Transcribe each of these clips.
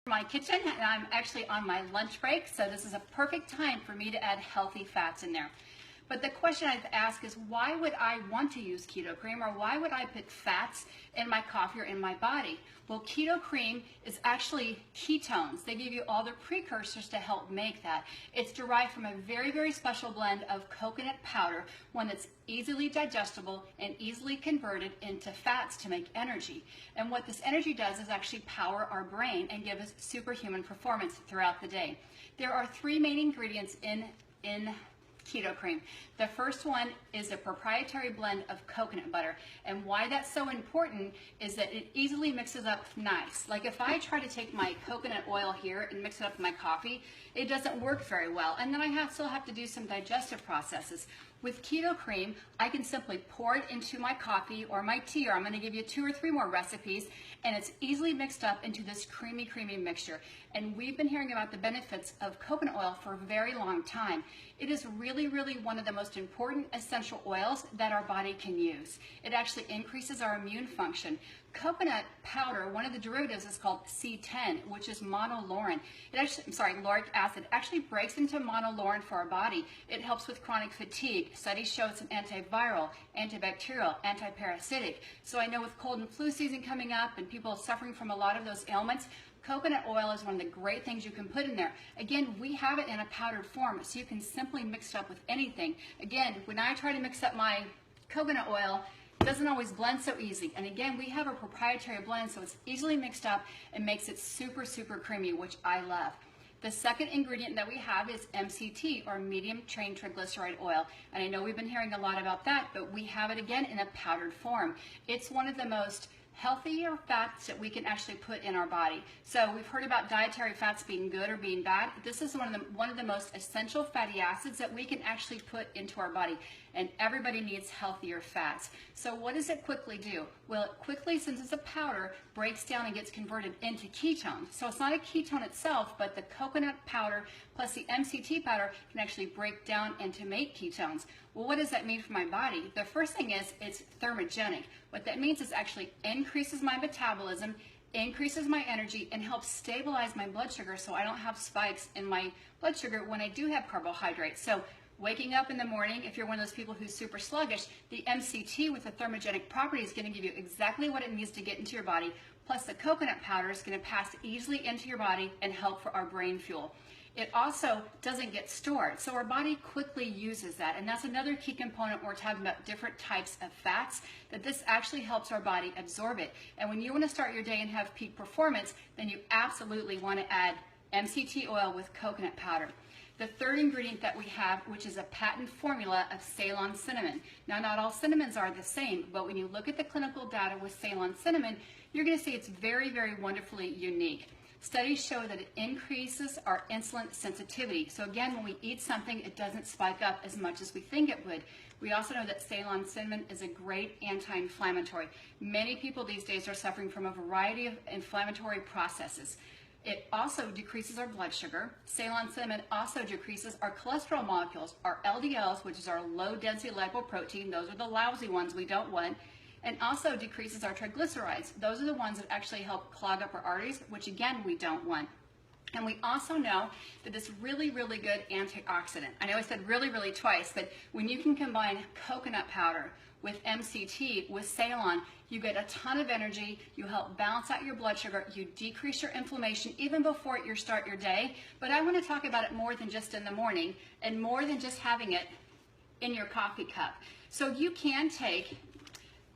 My kitchen, and I'm actually on my lunch break, so this is a perfect time for me to add healthy fats in there. But the question I ask is, why would I want to use keto cream, or why would I put fats in my coffee or in my body? Well, keto cream is actually ketones. They give you all the precursors to help make that. It's derived from a very, very special blend of coconut powder, one that's easily digestible and easily converted into fats to make energy. And what this energy does is actually power our brain and give us superhuman performance throughout the day. There are three main ingredients in keto cream. The first one is a proprietary blend of coconut butter, and why that's so important is that it easily mixes up nice. Like if I try to take my coconut oil here and mix it up in my coffee, it doesn't work very well, and then I still have to do some digestive processes. With keto cream, I can simply pour it into my coffee or my tea, or I'm going to give you 2 or 3 more recipes, and it's easily mixed up into this creamy mixture. And we've been hearing about the benefits of coconut oil for a very long time. It is really one of the most important essential oils that our body can use. It actually increases our immune function. Coconut powder, one of the derivatives is called C10, which is monolaurin. Lauric acid. It actually breaks into monolaurin for our body. It helps with chronic fatigue. Studies show it's an antiviral, antibacterial, antiparasitic. So I know with cold and flu season coming up and people suffering from a lot of those ailments, coconut oil is one of the great things you can put in there. Again, we have it in a powdered form, so you can simply mix it up with anything. Again, when I try to mix up my coconut oil, it doesn't always blend so easy. And again, we have a proprietary blend, so it's easily mixed up and makes it super creamy, which I love. The second ingredient that we have is MCT, or medium chain triglyceride oil. And I know we've been hearing a lot about that, but we have it again in a powdered form. It's one of the most healthier fats that we can actually put in our body. So we've heard about dietary fats being good or being bad. This is one of the most essential fatty acids that we can actually put into our body, and everybody needs healthier fats. So what does it quickly do? Well, it quickly, since it's a powder, breaks down and gets converted into ketones. So it's not a ketone itself, but the coconut powder plus the MCT powder can actually break down and to make ketones. Well, what does that mean for my body? The first thing is it's thermogenic. What that means is actually increases my metabolism, increases my energy, and helps stabilize my blood sugar so I don't have spikes in my blood sugar when I do have carbohydrates. So waking up in the morning, if you're one of those people who's super sluggish, the MCT with the thermogenic property is going to give you exactly what it needs to get into your body, plus the coconut powder is going to pass easily into your body and help for our brain fuel. It also doesn't get stored, so our body quickly uses that, and that's another key component when we're talking about different types of fats, that this actually helps our body absorb it. And when you want to start your day and have peak performance, then you absolutely want to add MCT oil with coconut powder. The third ingredient that we have, which is a patent formula of Ceylon cinnamon. Now, not all cinnamons are the same, but when you look at the clinical data with Ceylon cinnamon, you're going to see it's very wonderfully unique. Studies show that it increases our insulin sensitivity. So again, when we eat something, it doesn't spike up as much as we think it would. We also know that Ceylon cinnamon is a great anti-inflammatory. Many people these days are suffering from a variety of inflammatory processes. It also decreases our blood sugar. Ceylon cinnamon also decreases our cholesterol molecules, our LDLs, which is our low density lipoprotein. Those are the lousy ones we don't want. And also decreases our triglycerides. Those are the ones that actually help clog up our arteries, which again, we don't want. And we also know that it's really good antioxidant. I know I said really twice, but when you can combine coconut powder with MCT, with Ceylon, you get a ton of energy, you help balance out your blood sugar, you decrease your inflammation even before you start your day. But I want to talk about it more than just in the morning, and more than just having it in your coffee cup. So you can take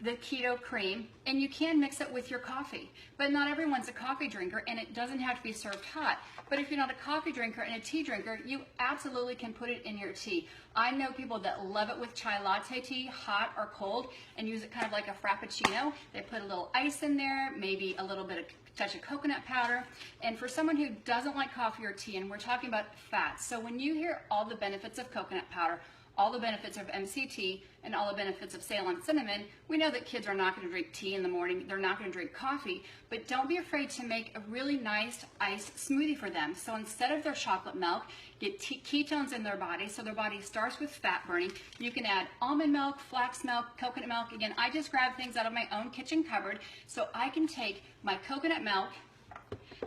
the keto cream and you can mix it with your coffee, but not everyone's a coffee drinker, and it doesn't have to be served hot. But if you're not a coffee drinker and a tea drinker, you absolutely can put it in your tea. I know people that love it with chai latte tea, hot or cold, and use it kind of like a frappuccino. They put a little ice in there, maybe a little bit of touch of coconut powder. And for someone who doesn't like coffee or tea, and we're talking about fats, so when you hear all the benefits of coconut powder, all the benefits of MCT, and all the benefits of Ceylon cinnamon, we know that kids are not going to drink tea in the morning, they're not going to drink coffee, but don't be afraid to make a really nice iced smoothie for them. So instead of their chocolate milk, get ketones in their body, so their body starts with fat burning. You can add almond milk, flax milk, coconut milk. Again, I just grab things out of my own kitchen cupboard, so I can take my coconut milk,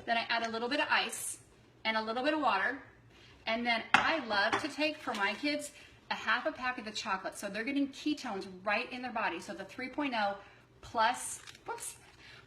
Then I add a little bit of ice and a little bit of water. And then I love to take for my kids a half a packet of chocolate. So they're getting ketones right in their body. So the 3.0 plus,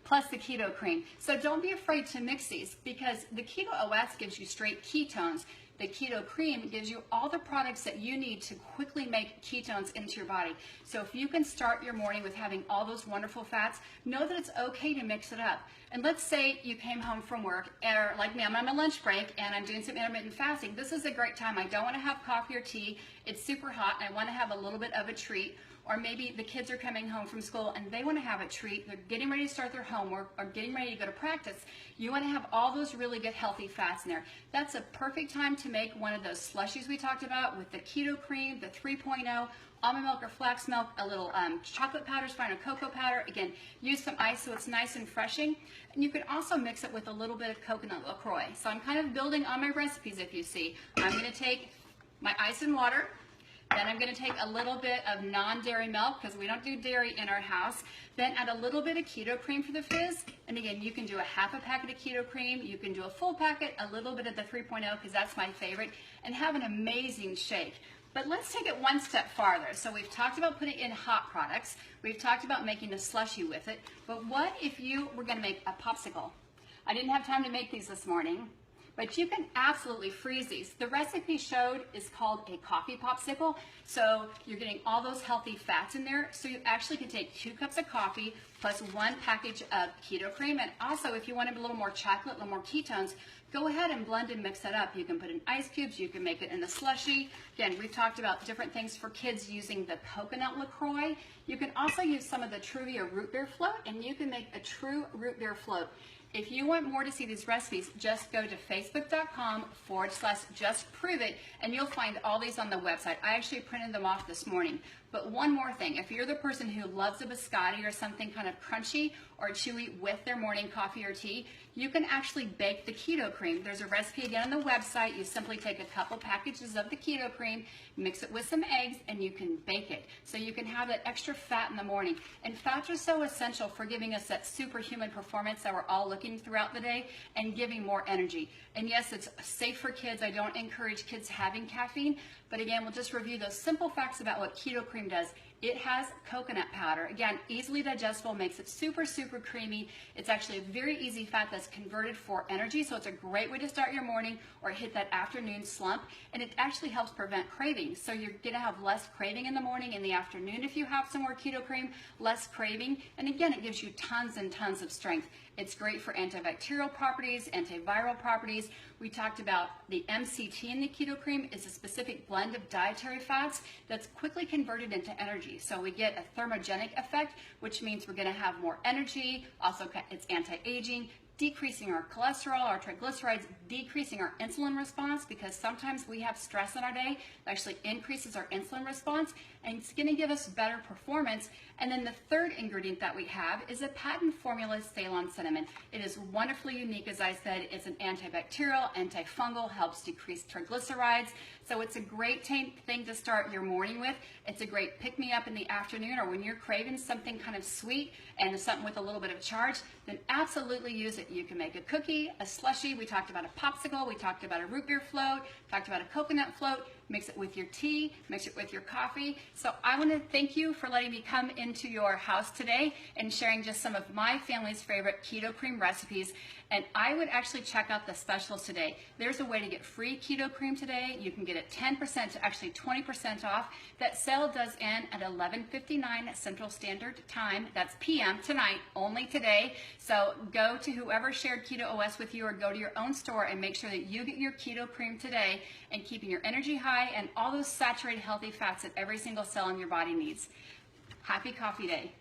plus the keto cream. So don't be afraid to mix these, because the Keto OS gives you straight ketones. The keto cream gives you all the products that you need to quickly make ketones into your body. So if you can start your morning with having all those wonderful fats, know that it's okay to mix it up. And let's say you came home from work, or like me, I'm on my lunch break and I'm doing some intermittent fasting. This is a great time. I don't want to have coffee or tea. It's super hot and I want to have a little bit of a treat. Or maybe the kids are coming home from school and they want to have a treat. They're getting ready to start their homework or getting ready to go to practice. You want to have all those really good healthy fats in there. That's a perfect time to make one of those slushies we talked about with the keto cream, the 3.0, almond milk or flax milk, a little chocolate powder is fine, or cocoa powder. Again, use some ice so it's nice and refreshing. And you can also mix it with a little bit of coconut LaCroix. So I'm kind of building on my recipes, if you see. I'm going to take my ice and water. Then I'm going to take a little bit of non-dairy milk, because we don't do dairy in our house. Then add a little bit of keto cream for the fizz. And again, you can do a half a packet of keto cream. You can do a full packet, a little bit of the 3.0, because that's my favorite, and have an amazing shake. But let's take it one step farther. So we've talked about putting in hot products. We've talked about making a slushie with it. But what if you were going to make a popsicle? I didn't have time to make these this morning, but you can absolutely freeze these. The recipe showed is called a coffee popsicle. So you're getting all those healthy fats in there. So you actually can take 2 cups of coffee plus 1 package of keto cream. And also, if you want a little more chocolate, a little more ketones, go ahead and blend and mix that up. You can put in ice cubes. You can make it in the slushie. Again, we've talked about different things for kids using the coconut LaCroix. You can also use some of the Truvia root beer float, and you can make a true root beer float. If you want more to see these recipes, just go to facebook.com/justproveit, and you'll find all these on the website. I actually printed them off this morning. But one more thing, if you're the person who loves a biscotti or something kind of crunchy or chewy with their morning coffee or tea, you can actually bake the keto cream. There's a recipe again on the website. You simply take a couple packages of the keto cream, mix it with some eggs, and you can bake it. So you can have that extra fat in the morning. And fats are so essential for giving us that superhuman performance that we're all looking throughout the day and giving more energy. And yes, it's safe for kids. I don't encourage kids having caffeine. But again, we'll just review those simple facts about what keto cream does. It has coconut powder. Again, easily digestible, makes it super, super creamy. It's actually a very easy fat that's converted for energy, so it's a great way to start your morning or hit that afternoon slump. And it actually helps prevent cravings. So you're gonna have less craving in the morning, in the afternoon if you have some more keto cream, less craving. And again, it gives you tons and tons of strength. It's great for antibacterial properties, antiviral properties. We talked about the MCT in the keto cream is a specific blend of dietary fats that's quickly converted into energy. So we get a thermogenic effect, which means we're going to have more energy. Also, it's anti-aging, decreasing our cholesterol, our triglycerides, decreasing our insulin response, because sometimes we have stress in our day that actually increases our insulin response, and it's going to give us better performance. And then the third ingredient that we have is a patent formula Ceylon cinnamon. It is wonderfully unique, as I said. It's an antibacterial, antifungal, helps decrease triglycerides. So it's a great thing to start your morning with. It's a great pick-me-up in the afternoon, or when you're craving something kind of sweet and something with a little bit of charge, then absolutely use it. You can make a cookie, a slushie. We talked about a popsicle. We talked about a root beer float. Talked about a coconut float. Mix it with your tea, mix it with your coffee. So I want to thank you for letting me come into your house today and sharing just some of my family's favorite keto cream recipes. And I would actually check out the specials today. There's a way to get free keto cream today. You can get it 10% to actually 20% off. That sale does end at 11:59 Central Standard Time. That's PM tonight, only today. So go to whoever shared Keto OS with you, or go to your own store and make sure that you get your keto cream today, and keeping your energy high and all those saturated healthy fats that every single cell in your body needs. Happy Coffee Day.